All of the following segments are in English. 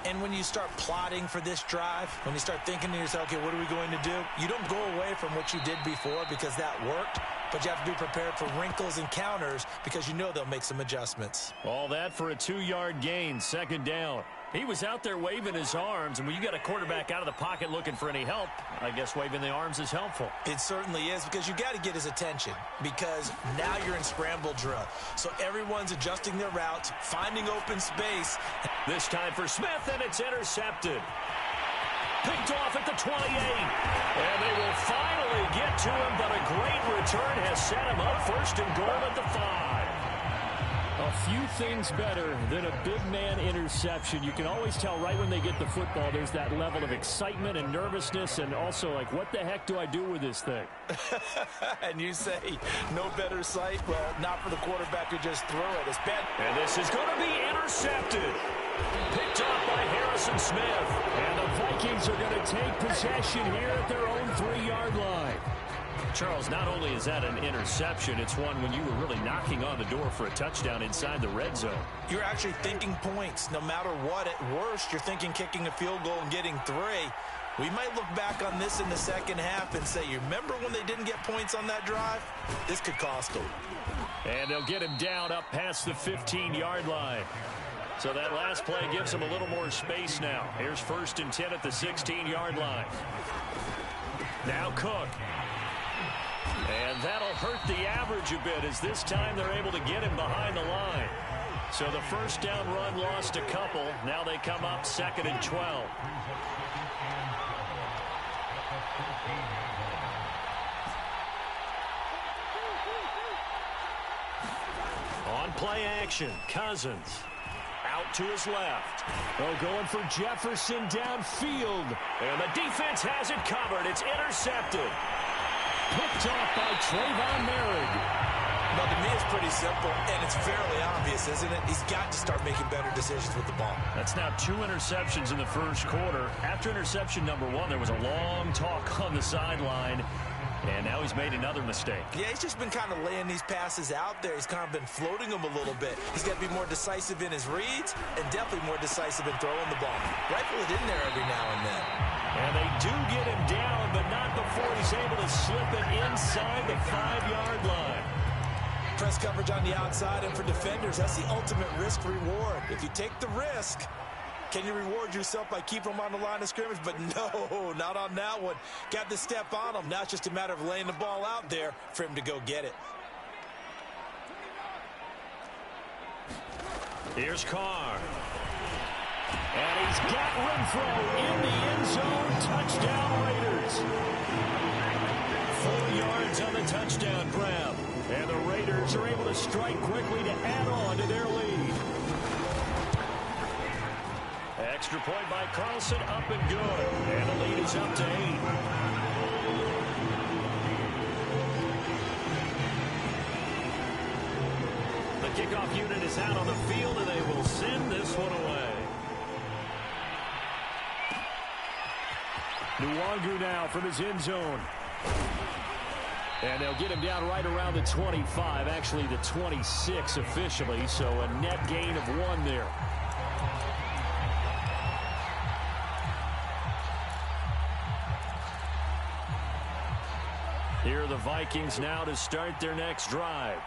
And when you start plotting for this drive, when you start thinking to yourself, okay, what are we going to do? You don't go away from what you did before because that worked, but you have to be prepared for wrinkles and counters because you know they'll make some adjustments. All that for a 2-yard gain, second down. He was out there waving his arms, and when you got a quarterback out of the pocket looking for any help, I guess waving the arms is helpful. It certainly is, because you got to get his attention, because now you're in scramble drill. So everyone's adjusting their routes, finding open space. This time for Smith, and it's intercepted. Picked off at the 28. And they will finally get to him, but a great return has set him up first and goal at the 5. A few things better than a big man interception. You can always tell right when they get the football, there's that level of excitement and nervousness, and also like, what the heck do I do with this thing? And you say, no better sight? Well, not for the quarterback who just threw it. It's bad. And this is going to be intercepted. Picked off by Harrison Smith. And the Vikings are going to take possession here at their own 3-yard line. Charles, not only is that an interception, it's one when you were really knocking on the door for a touchdown inside the red zone. You're actually thinking points. No matter what, at worst, you're thinking kicking a field goal and getting 3. We might look back on this in the second half and say, you remember when they didn't get points on that drive? This could cost them. And they'll get him down up past the 15-yard line. So that last play gives them a little more space now. Here's 1st and 10 at the 16-yard line. Now Cook. And that'll hurt the average a bit, as this time they're able to get him behind the line. So the first down run lost a couple. Now they come up 2nd and 12. On play action, Cousins. Out to his left. Oh, going for Jefferson downfield. And the defense has it covered. It's intercepted. Picked off by Trayvon Merrick. Well, to me, it's pretty simple, and it's fairly obvious, isn't it? He's got to start making better decisions with the ball. That's now 2 interceptions in the first quarter. After interception number 1, there was a long talk on the sideline, and now he's made another mistake. Yeah, he's just been kind of laying these passes out there. He's kind of been floating them a little bit. He's got to be more decisive in his reads and definitely more decisive in throwing the ball. Rifle it in there every now and then. And they do get him down, but not before he's able to slip it inside the 5-yard line. Press coverage on the outside, and for defenders, that's the ultimate risk-reward. If you take the risk, can you reward yourself by keeping them on the line of scrimmage? But no, not on that one. Got the step on him. Now it's just a matter of laying the ball out there for him to go get it. Here's Carr. And he's got Renfro in the end zone. Touchdown, Raiders. 4 yards on the touchdown grab. And the Raiders are able to strike quickly to add on to their lead. Extra point by Carlson, up and good. And the lead is up to 8. The kickoff unit is out on the field, and they will send this one away. Nwangu now from his end zone. And they'll get him down right around the 25, actually the 26 officially, so a net gain of 1 there. Here are the Vikings now to start their next drive.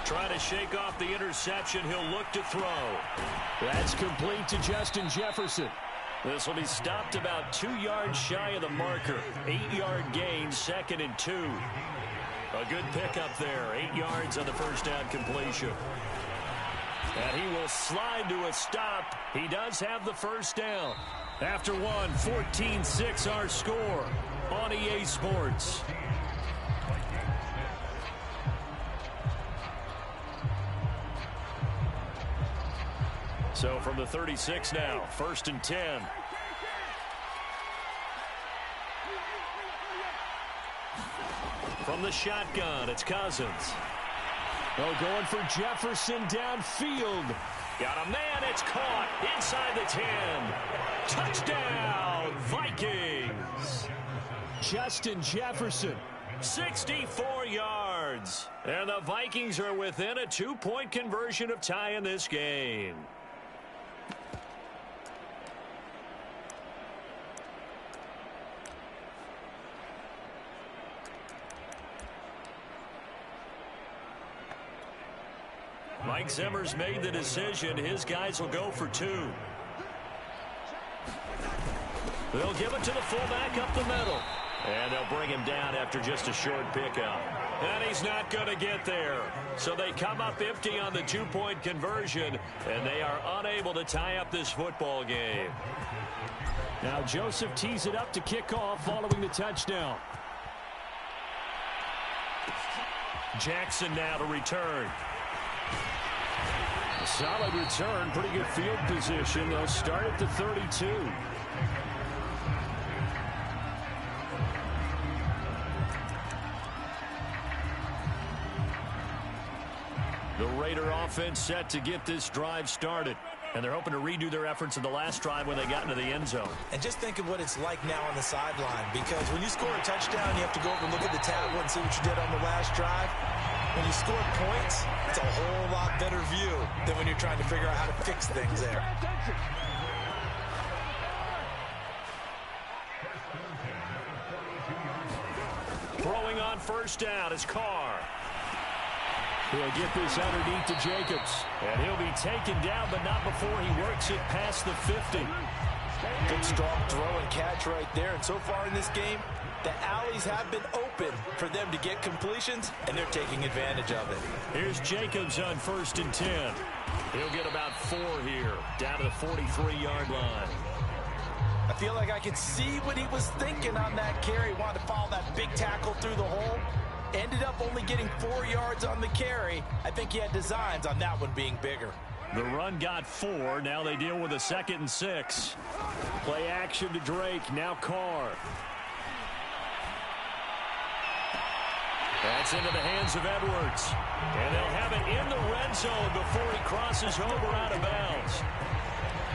Trying to shake off the interception, he'll look to throw. That's complete to Justin Jefferson. This will be stopped about 2 yards shy of the marker. 8-yard gain, 2nd and 2. A good pickup there. 8 yards on the first down completion. And he will slide to a stop. He does have the first down. After one, 14-6 our score on EA Sports. So from the 36 now, 1st and 10. From the shotgun, it's Cousins. Oh, going for Jefferson downfield. Got a man, it's caught inside the 10. Touchdown, Vikings. Justin Jefferson. 64 yards. And the Vikings are within a 2-point conversion of tying this game. Mike Zimmer's made the decision. His guys will go for 2. They'll give it to the fullback up the middle. And they'll bring him down after just a short pickup. And he's not going to get there. So they come up empty on the 2-point conversion, and they are unable to tie up this football game. Now Joseph tees it up to kick off following the touchdown. Jackson now to return. A solid return, pretty good field position. They'll start at the 32. The Raider offense set to get this drive started. And they're hoping to redo their efforts in the last drive when they got into the end zone. And just think of what it's like now on the sideline, because when you score a touchdown, you have to go over and look at the tablet and see what you did on the last drive. When you score points, it's a whole lot better view than when you're trying to figure out how to fix things there. Throwing on first down is Carr. He'll get this underneath to Jacobs. And he'll be taken down, but not before he works it past the 50. Good strong throw and catch right there. And so far in this game, the alleys have been open for them to get completions, and they're taking advantage of it. Here's Jacobs on 1st and 10. He'll get about 4 here, down to the 43-yard line. I feel like I could see what he was thinking on that carry. Wanted to follow that big tackle through the hole. Ended up only getting 4 yards on the carry. I think he had designs on that one being bigger. The run got 4. Now they deal with a 2nd and 6. Play action to Drake. Now Carr. That's into the hands of Edwards. And they'll have it in the red zone before he crosses over out of bounds.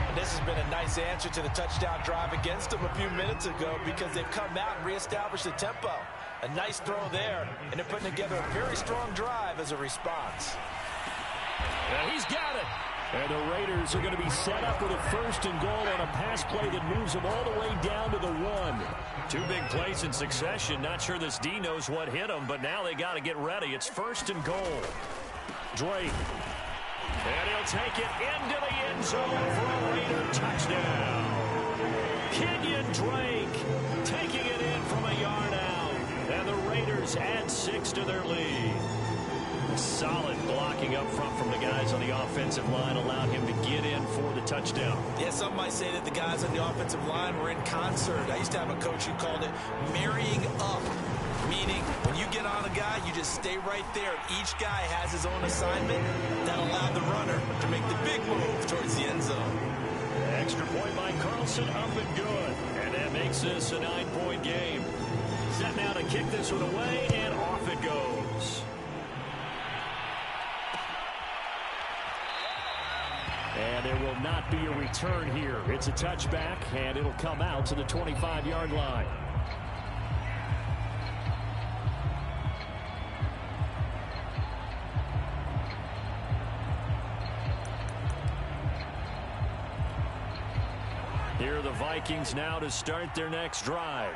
And this has been a nice answer to the touchdown drive against them a few minutes ago, because they've come out and reestablished the tempo. A nice throw there, and they're putting together a very strong drive as a response. Now he's got it. And the Raiders are going to be set up with a 1st and goal on a pass play that moves them all the way down to the 1. 2 big plays in succession. Not sure this D knows what hit him, but now they got to get ready. It's 1st and goal. Drake. And he'll take it into the end zone for a Raider touchdown. Kenyon Drake taking it in from a yard out. And the Raiders add 6 to their lead. Solid blocking up front from the guys on the offensive line allowed him to get in for the touchdown. Yeah, some might say that the guys on the offensive line were in concert. I used to have a coach who called it marrying up, meaning when you get on a guy, you just stay right there. Each guy has his own assignment that allowed the runner to make the big move towards the end zone. Extra point by Carlson, up and good. And that makes this a 9-point game. Set now to kick this one away, and off it goes. And there will not be a return here. It's a touchback, and it'll come out to the 25-yard line. Here are the Vikings now to start their next drive.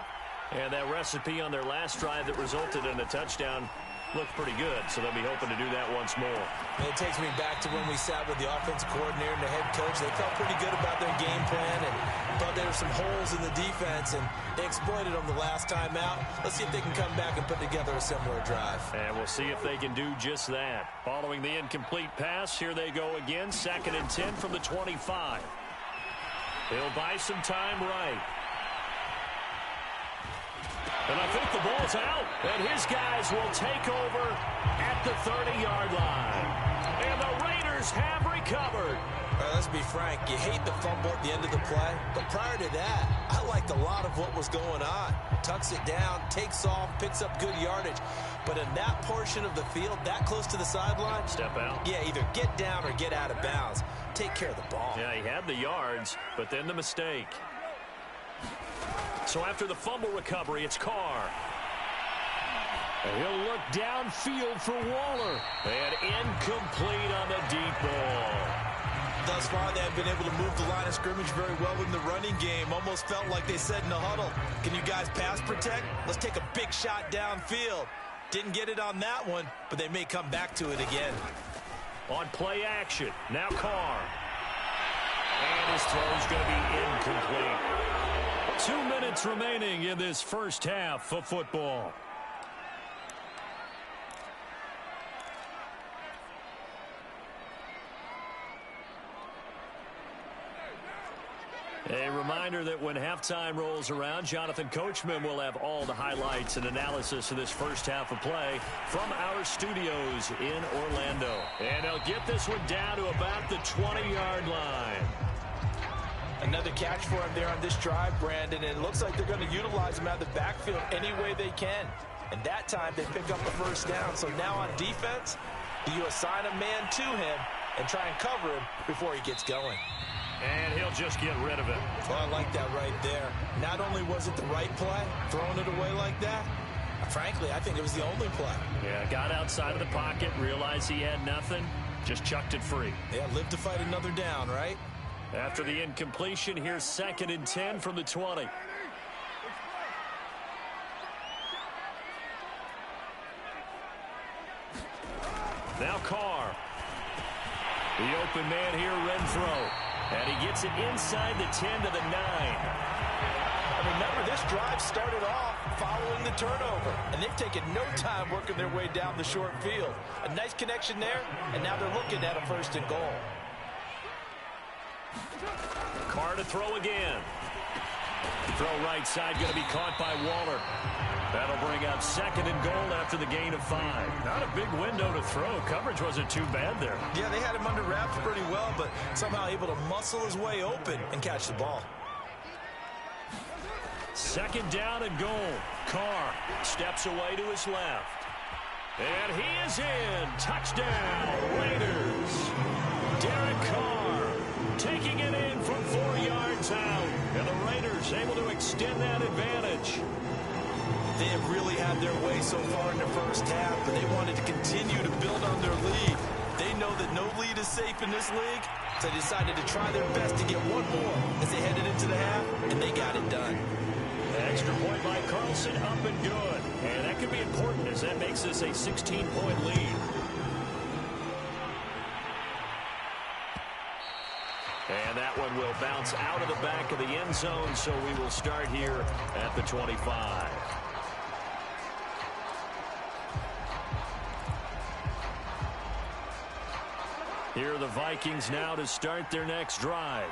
And that recipe on their last drive that resulted in a touchdown looked pretty good, so they'll be hoping to do that once more. And it takes me back to when we sat with the offensive coordinator and the head coach. They felt pretty good about their game plan and thought there were some holes in the defense, and they exploited them the last time out. Let's see if they can come back and put together a similar drive. And we'll see if they can do just that. Following the incomplete pass, here they go again, 2nd and 10 from the 25. He'll buy some time right. And I think the ball's out. And his guys will take over at the 30-yard line. And the Raiders have recovered. Let's be frank, you hate the fumble at the end of the play. But prior to that, I liked a lot of what was going on. Tucks it down, takes off, picks up good yardage. But in that portion of the field, that close to the sideline, step out. Yeah, either get down or get out of bounds. Take care of the ball. Yeah, he had the yards, but then the mistake. So after the fumble recovery, it's Carr. And he'll look downfield for Waller. And incomplete on the deep ball. Thus far, they have been able to move the line of scrimmage very well in the running game. Almost felt like they said in the huddle, can you guys pass protect? Let's take a big shot downfield. Didn't get it on that one, but they may come back to it again. on play action. Now Carr. And his throw's going to be incomplete. 2 minutes remaining in this first half of football. A reminder that when halftime rolls around, Jonathan Coachman will have all the highlights and analysis of this first half of play from our studios in Orlando. And they'll get this one down to about the 20-yard line. Another catch for him there on this drive, Brandon, and it looks like they're going to utilize him out of the backfield any way they can. And that time they pick up the first down. So now on defense, do you assign a man to him and try and cover him before he gets going? And he'll just get rid of it. Well, I like that right there. Not only was it the right play, throwing it away like that, frankly, I think it was the only play. Yeah, got outside of the pocket, realized he had nothing, just chucked it free. Yeah, live to fight another down, right? After the incompletion, here's 2nd and 10 from the 20. Now Carr. The open man here, Renfro. And he gets it inside the 10 to the 9. Remember, this drive started off following the turnover, and they've taken no time working their way down the short field. A nice connection there, and now they're looking at a 1st and goal. Carr to throw again. Throw right side, going to be caught by Waller. That'll bring up 2nd and goal after the gain of 5. Not a big window to throw. Coverage wasn't too bad there. Yeah, they had him under wraps pretty well, but somehow able to muscle his way open and catch the ball. 2nd down and goal. Carr steps away to his left. And he is in. Touchdown, Raiders. Derek Carr taking it in from 4 yards out. And the Raiders able to extend that advantage. They have really had their way so far in the first half, but they wanted to continue to build on their lead. They know that no lead is safe in this league, so they decided to try their best to get one more as they headed into the half, and they got it done. Extra point by Carlson, up and good. And that could be important as that makes this a 16-point lead. And that one will bounce out of the back of the end zone, so we will start here at the 25. Here are the Vikings now to start their next drive.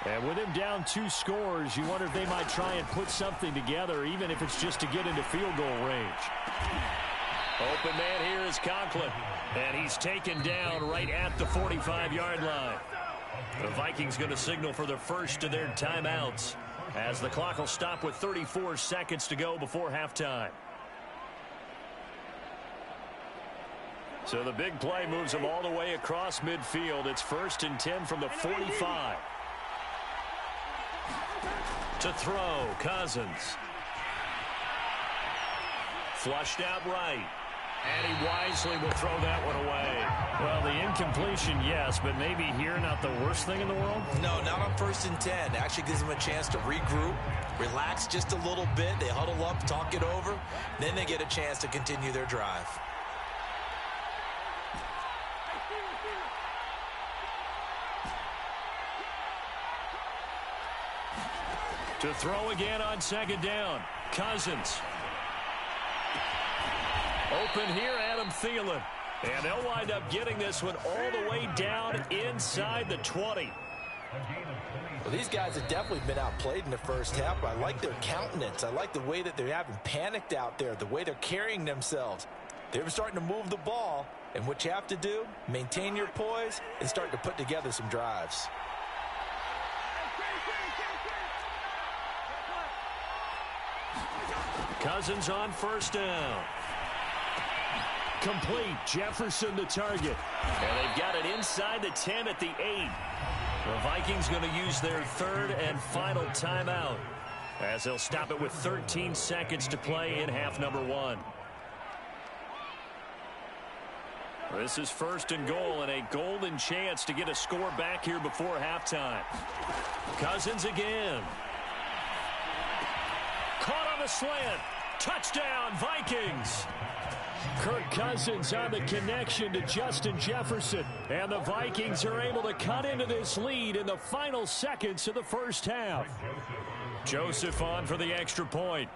And with him down 2 scores, you wonder if they might try and put something together, even if it's just to get into field goal range. Open man here is Conklin. And he's taken down right at the 45-yard line. The Vikings going to signal for the first of their timeouts as the clock will stop with 34 seconds to go before halftime. So the big play moves them all the way across midfield. It's 1st and 10 from the 45. To throw, Cousins. Flushed out right. And he wisely will throw that one away. Well, the incompletion, yes, but maybe here not the worst thing in the world? No, not on 1st and 10. It actually gives them a chance to regroup, relax just a little bit. They huddle up, talk it over. Then they get a chance to continue their drive. To throw again on 2nd down. Cousins. Open here, Adam Thielen. And they'll wind up getting this one all the way down inside the 20. Well, these guys have definitely been outplayed in the first half, but I like their countenance. I like the way that they haven't panicked out there, the way they're carrying themselves. They're starting to move the ball, and what you have to do, maintain your poise and start to put together some drives. Cousins on 1st down. Complete. Jefferson the target. And they've got it inside the 10 at the 8. The Vikings going to use their 3rd and final timeout as they'll stop it with 13 seconds to play in half number 1. This is 1st and goal and a golden chance to get a score back here before halftime. Cousins again. Caught on a slant. Touchdown, Vikings. Kirk Cousins on the connection to Justin Jefferson. And the Vikings are able to cut into this lead in the final seconds of the first half. Joseph on for the extra point.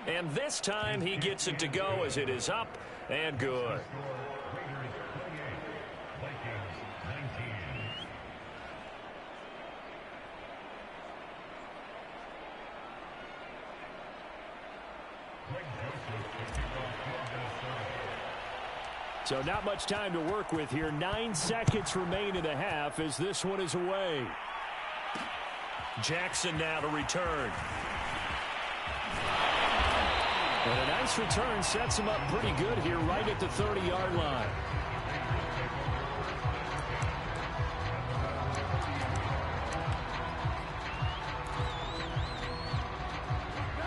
And this time he gets it to go as it is up and good. So not much time to work with here. 9 seconds remain in the half as this one is away. Jackson now to return. And a nice return sets him up pretty good here right at the 30-yard line.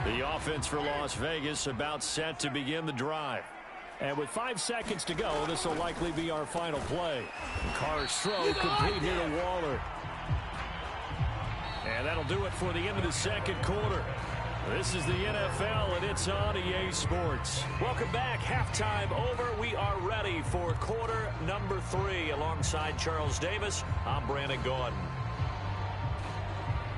The offense for Las Vegas about set to begin the drive. And with 5 seconds to go, this will likely be our final play. Carr's throw complete here to Waller. And that'll do it for the end of the second quarter. This is the NFL, and it's on EA Sports. Welcome back. Halftime over. We are ready for quarter number 3. Alongside Charles Davis, I'm Brandon Gordon.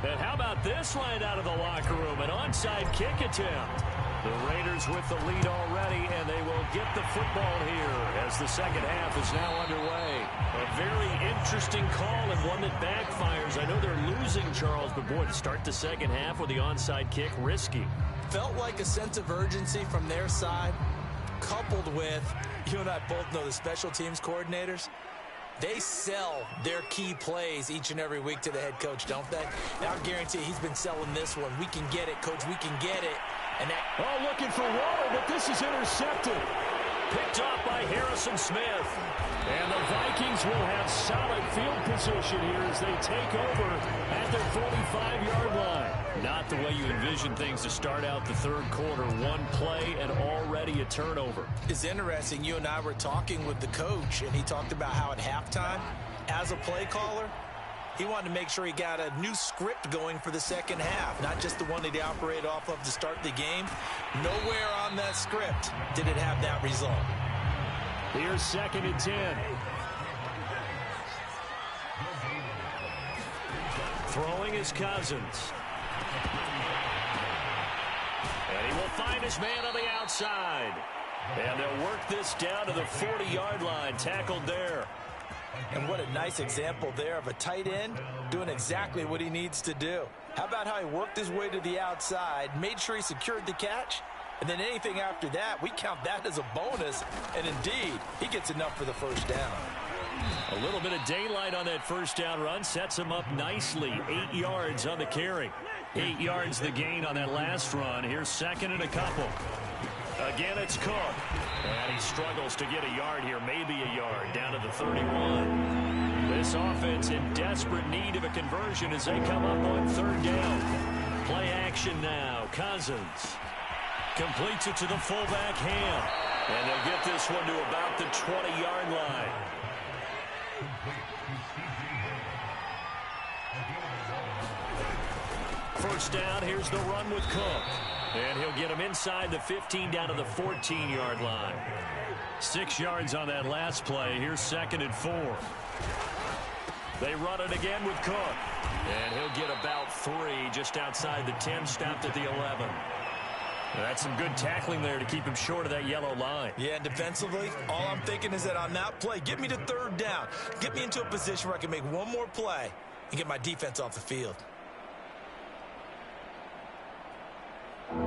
And how about this line out of the locker room? An onside kick attempt. The Raiders with the lead already, and they will get the football here as the second half is now underway. A very interesting call and one that backfires. I know they're losing, Charles, but boy, to start the second half with the onside kick, risky. Felt like a sense of urgency from their side, coupled with, you and I both know the special teams coordinators, they sell their key plays each and every week to the head coach, don't they? And I guarantee he's been selling this one. We can get it, coach, we can get it. And looking for Waller, but this is intercepted. Picked off by Harrison Smith. And the Vikings will have solid field position here as they take over at their 45-yard line. Not the way you envision things to start out the third quarter. One play and already a turnover. It's interesting. You and I were talking with the coach, and he talked about how at halftime, as a play caller, he wanted to make sure he got a new script going for the second half, not just the one that he operated off of to start the game. Nowhere on that script did it have that result. Here's 2nd and 10. Throwing is Cousins. And he will find his man on the outside. And they'll work this down to the 40-yard line, tackled there. And what a nice example there of a tight end doing exactly what he needs to do. How about how he worked his way to the outside, made sure he secured the catch, and then anything after that, we count that as a bonus. And indeed, he gets enough for the first down. A little bit of daylight on that first down run sets him up nicely. 8 yards on the carry. 8 yards the gain on that last run. Here's 2nd and a couple. Again, it's Cook. And he struggles to get a yard here, maybe a yard, down to the 31. This offense in desperate need of a conversion as they come up on 3rd down. Play action now. Cousins completes it to the fullback Ham. And they'll get this one to about the 20-yard line. First down, here's the run with Cook. And he'll get him inside the 15 down to the 14-yard line. 6 yards on that last play. Here's 2nd and 4. They run it again with Cook. And he'll get about 3 just outside the 10, stopped at the 11. That's some good tackling there to keep him short of that yellow line. Yeah, and defensively, all I'm thinking is that on that play, get me to 3rd down. Get me into a position where I can make one more play and get my defense off the field.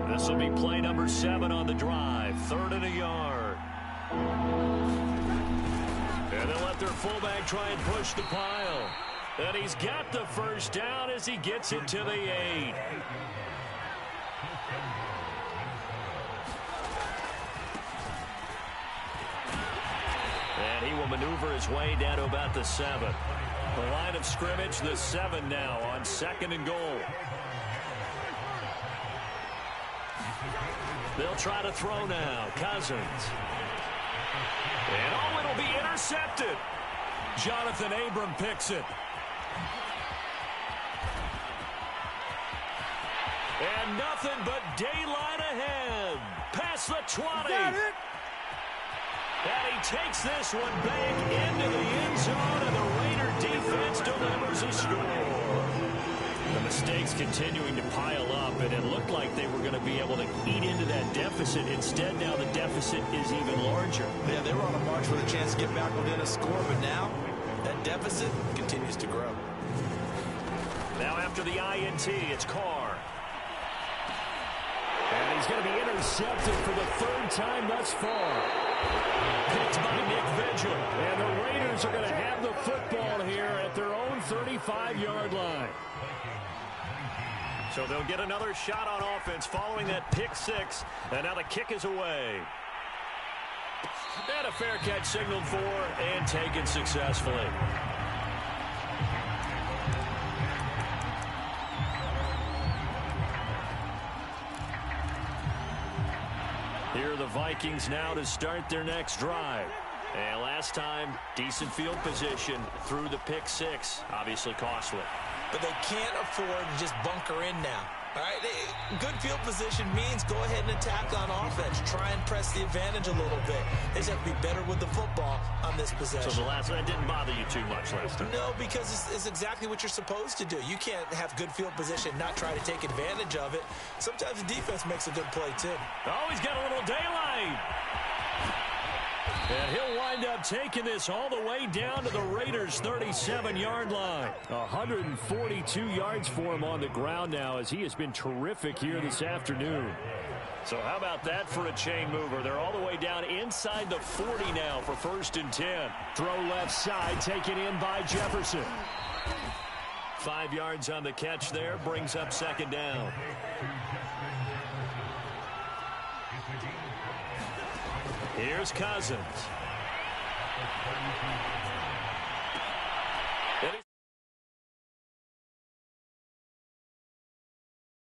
This will be play number 7 on the drive. 3rd and a yard. And they'll let their fullback try and push the pile. And he's got the first down as he gets it to the 8. And he will maneuver his way down to about the 7. The line of scrimmage, the 7 now on 2nd and goal. They'll try to throw now. Cousins. And it'll be intercepted. Jonathan Abram picks it. And nothing but daylight ahead. Past the 20. And he takes this one back into the end zone, and the Raider defense delivers a score. The mistakes continuing to pile up, and it looked like they were going to be able to eat into that deficit. Instead, now the deficit is even larger. Yeah, they were on a march with a chance to get back within a score, but now that deficit continues to grow. Now after the INT, it's Carr. And he's going to be intercepted for the third time thus far. Picked by Nick Vigil. And the Raiders are going to have the football here at their own 35-yard line. So they'll get another shot on offense following that pick six. And now the kick is away. And a fair catch signaled for and taken successfully. Here are the Vikings now to start their next drive. And last time, decent field position through the pick six. Obviously costly. But they can't afford to just bunker in now. All right, good field position means go ahead and attack on offense. Try and press the advantage a little bit. They just have to be better with the football on this possession. So the last one didn't bother you too much last time? No, because it's exactly what you're supposed to do. You can't have good field position and not try to take advantage of it. Sometimes the defense makes a good play, too. Oh, he's got a little daylight. And he'll wind up taking this all the way down to the Raiders' 37-yard line. 142 yards for him on the ground now, as he has been terrific here this afternoon. So how about that for a chain mover? They're all the way down inside the 40 now for 1st and 10. Throw left side, taken in by Jefferson. 5 yards on the catch there, brings up 2nd down. Here's Cousins.